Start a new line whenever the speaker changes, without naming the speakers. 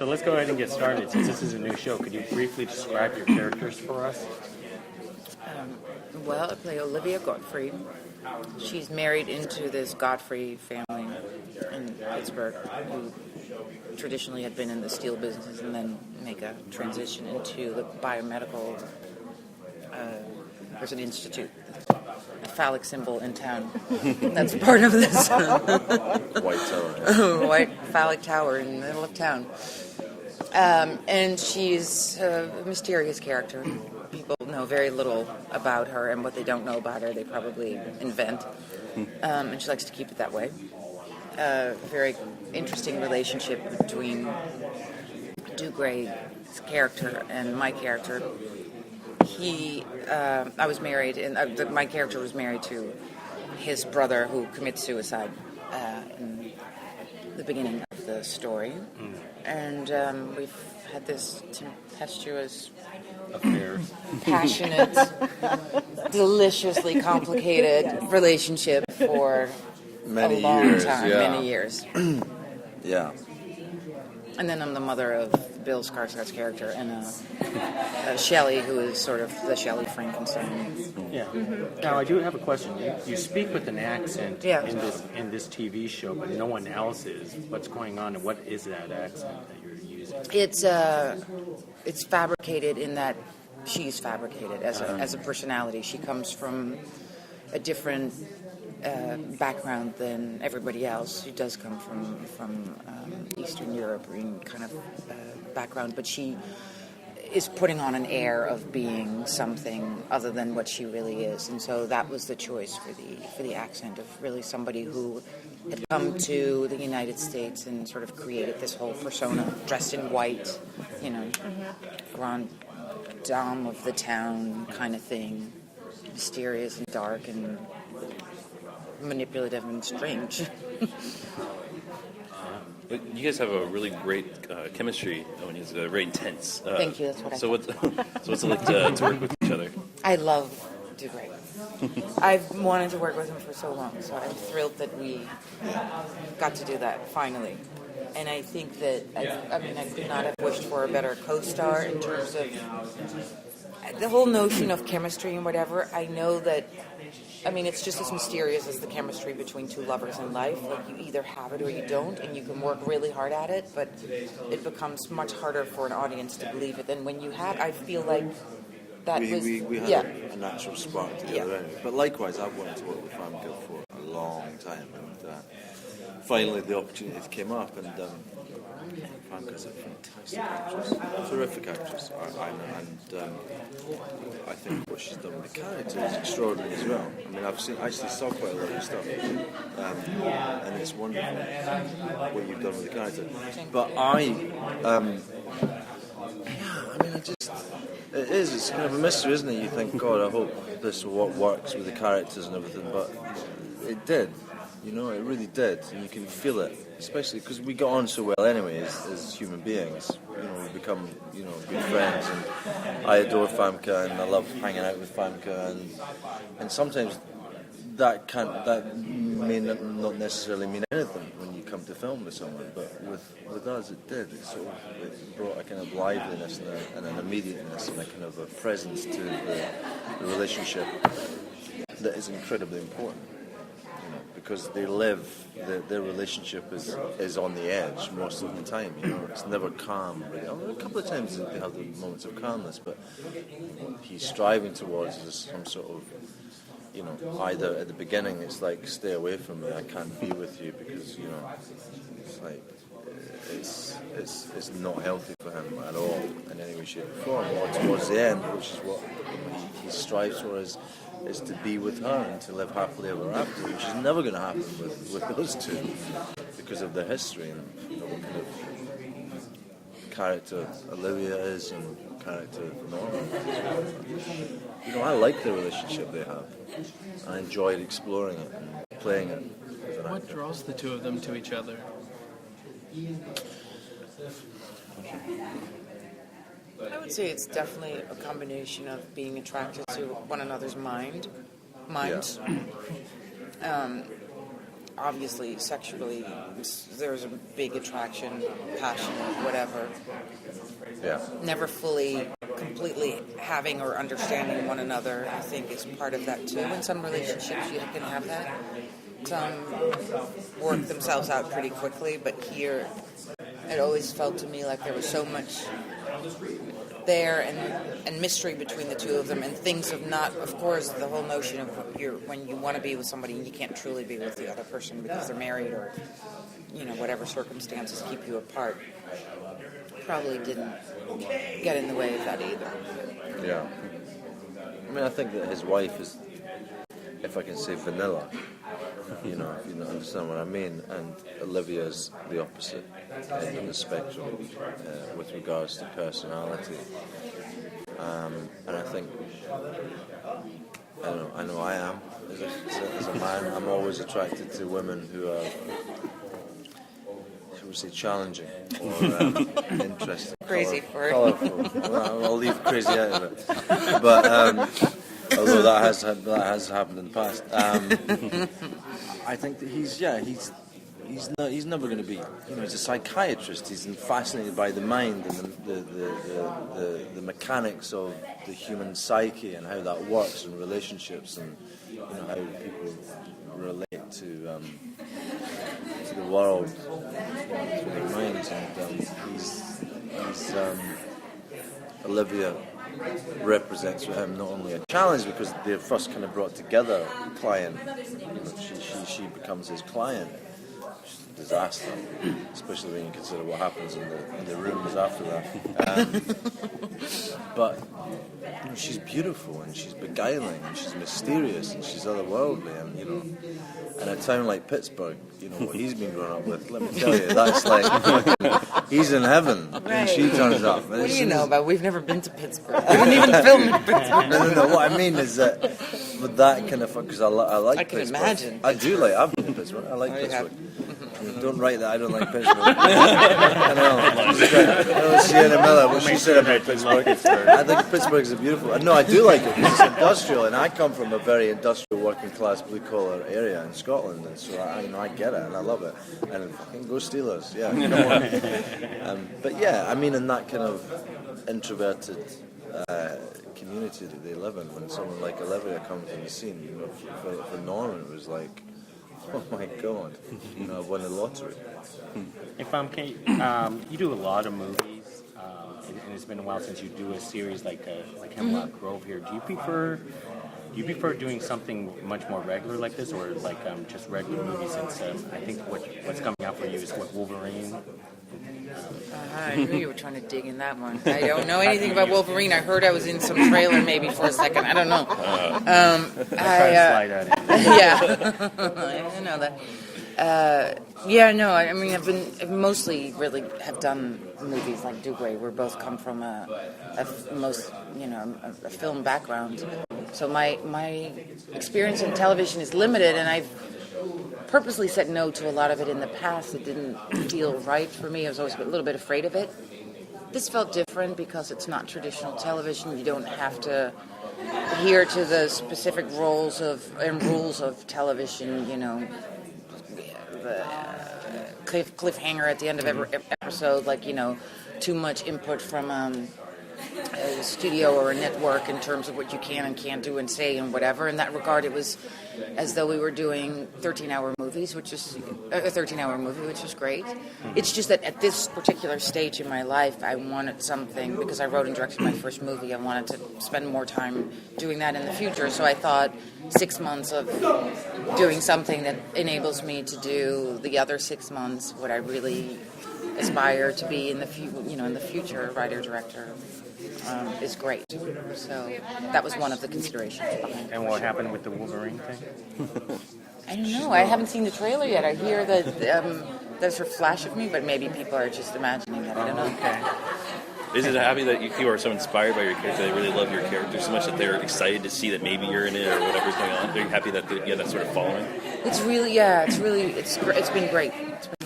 So let's go ahead and get started. Since this is a new show, could you briefly describe your characters for us?
Well, I play Olivia Godfrey. She's married into this Godfrey family in Pittsburgh who traditionally had been in the steel business and then make a transition into the biomedical. There's an institute, a phallic symbol in town. That's part of this.
White tower.
White phallic tower in the middle of town. And she's a mysterious character. People know very little about her, and what they don't know about her, they probably invent. And she likes to keep it that way. A very interesting relationship between Dougray's character and my character. I was married, and my character was married to his brother who commits suicide in the beginning of the story. And we've had this tempestuous,
Affair.
passionate, deliciously complicated relationship for
Many
a long
years,
time,
yeah.
many years.
Yeah.
And then I'm the mother of Bill Skarsgård's character and Shelley, who is sort of the Shelley Frankenstein.
Yeah. Now I do have a question. You speak with an accent
Yeah.
in this TV show, but no one else is. What's going on, and what is that accent that you're using?
It's fabricated in that she's fabricated as a personality. She comes from a different background than everybody else. She does come from Eastern European kind of background, but she is putting on an air of being something other than what she really is. And so that was the choice for the accent of really somebody who had come to the United States and sort of created this whole persona, dressed in white, grand dame of the town kind of thing, mysterious and dark and manipulative and strange.
You guys have a really great chemistry. It's very intense.
Thank you. That's what I thought.
What's it like to work with each other?
I love Dougray. I've wanted to work with him for so long, so I'm thrilled that we got to do that finally. And I think that I could not have wished for a better co-star in terms of the whole notion of chemistry and whatever. I know that. It's just as mysterious as the chemistry between two lovers in life. Like, you either have it or you don't, and you can work really hard at it, but it becomes much harder for an audience to believe it. And when you have, I feel like that
we had a natural spark together anyway. But likewise, I've wanted to work with Famke for a long time, and finally the opportunity came up, and Famke's a fantastic actress, terrific actress, and I think what she's done with the character is extraordinary as well. I actually saw quite a lot of your stuff, and it's wonderful what you've done with the character. But it's kind of a mystery, isn't it? You think, God, I hope this will what works with the characters and everything, but it did. It really did, and you can feel it, especially because we got on so well anyway as human beings. We become, good friends, and I adore Famke, and I love hanging out with Famke, and sometimes that may not necessarily mean anything when you come to film with someone, but with us it did. It brought a kind of liveliness and an immediateness and a kind of a presence to the relationship that is incredibly important. Because they live, their relationship is on the edge most of the time. It's never calm. Really. A couple of times they have the moments of calmness, but he's striving towards some sort of, either at the beginning it's like, stay away from me, I can't be with you because it's like it's not healthy for him at all in any way, shape, or form. Or towards the end, which is what he strives for, is to be with her and to live happily ever after, which is never going to happen with those two because of their history and what kind of character Olivia is and character Norman is. I like the relationship they have. I enjoyed exploring it and playing it as an
What
actor.
draws the two of them to each other?
I would say it's definitely a combination of being attracted to one another's minds. obviously sexually there's a big attraction, passion, whatever.
Yeah.
Never fully, completely having or understanding one another, I think, is part of that too. In some relationships, you can have that. Some work themselves out pretty quickly, but here, it always felt to me like there was so much there and mystery between the two of them, and things of course, the whole notion of when you want to be with somebody and you can't truly be with the other person because they're married or, whatever circumstances keep you apart, probably didn't get in the way of that either.
Yeah. I mean, I think that his wife is, if I can say, vanilla. If you don't understand what I mean. And Olivia's the opposite end of the spectrum with regards to personality. And I think, I know I am, as a man, I'm always attracted to women who are, shall we say, challenging or interesting.
Crazy for it.
Colourful. Well, I'll leave crazy out of it. But, although that has happened in the past. I think that he's never going to be. He's a psychiatrist. He's fascinated by the mind and the mechanics of the human psyche and how that works in relationships and how people relate to the world through their minds. And he's Olivia represents for him not only a challenge because they're first kind of brought together, client, she becomes his client, which is a disaster, especially when you consider what happens in the rooms after that. But she's beautiful and she's beguiling and she's mysterious and she's otherworldly, and in a town like Pittsburgh, what he's been growing up with, let me tell you, that's like he's in heaven and she turns up.
What do you know about? We've never been to Pittsburgh. We didn't even film in Pittsburgh.
No. What I mean is that with that kind of, because I like
I can
Pittsburgh.
imagine.
I do like. I've been to Pittsburgh. I like Pittsburgh. Don't write that. I don't like Pittsburgh. I know. Sienna Miller, what she said about Pittsburgh. I think Pittsburgh is beautiful. No, I do like it because it's industrial, and I come from a very industrial, working class, blue collar area in Scotland, and so I get it and I love it. And fucking go Steelers, yeah. Come on. But yeah, I mean, in that kind of introverted community that they live in, when someone like Olivia comes on the scene, for Norman, it was like, oh my God, I've won the lottery.
Hey, Famke, you do a lot of movies, and it's been a while since you do a series like Hemlock Grove here. Do you prefer doing something much more regular like this, or like just regular movies? Since I think what's coming out for you is Wolverine.
I knew you were trying to dig in that one. I don't know anything about Wolverine. I heard I was in some trailer maybe for a second. I don't know.
I slide that in.
Yeah, I know that. I mean, I've mostly really have done movies like Dougray. We both come from a film background. So my experience in television is limited, and I've purposely said no to a lot of it in the past. It didn't feel right for me. I was always a little bit afraid of it. This felt different because it's not traditional television. You don't have to adhere to the specific rules of television, the cliffhanger at the end of every episode, too much input from a studio or a network in terms of what you can and can't do and say and whatever. In that regard, it was as though we were doing 13-hour movies, which is a 13-hour movie, which is great. It's just that at this particular stage in my life, I wanted something, because I wrote and directed my first movie, I wanted to spend more time doing that in the future. So I thought 6 months of doing something that enables me to do the other 6 months what I really aspire to be in the future, writer-director. Is great. So that was one of the considerations behind it.
And what happened with the Wolverine thing?
I don't know. I haven't seen the trailer yet. I hear that there's a flash of me, but maybe people are just imagining that. I don't know.
Okay.
Is it happy that you are so inspired by your character? They really love your character so much that they're excited to see that maybe you're in it or whatever's going on. Are you happy that you have that sort of following?
It's been great. It's been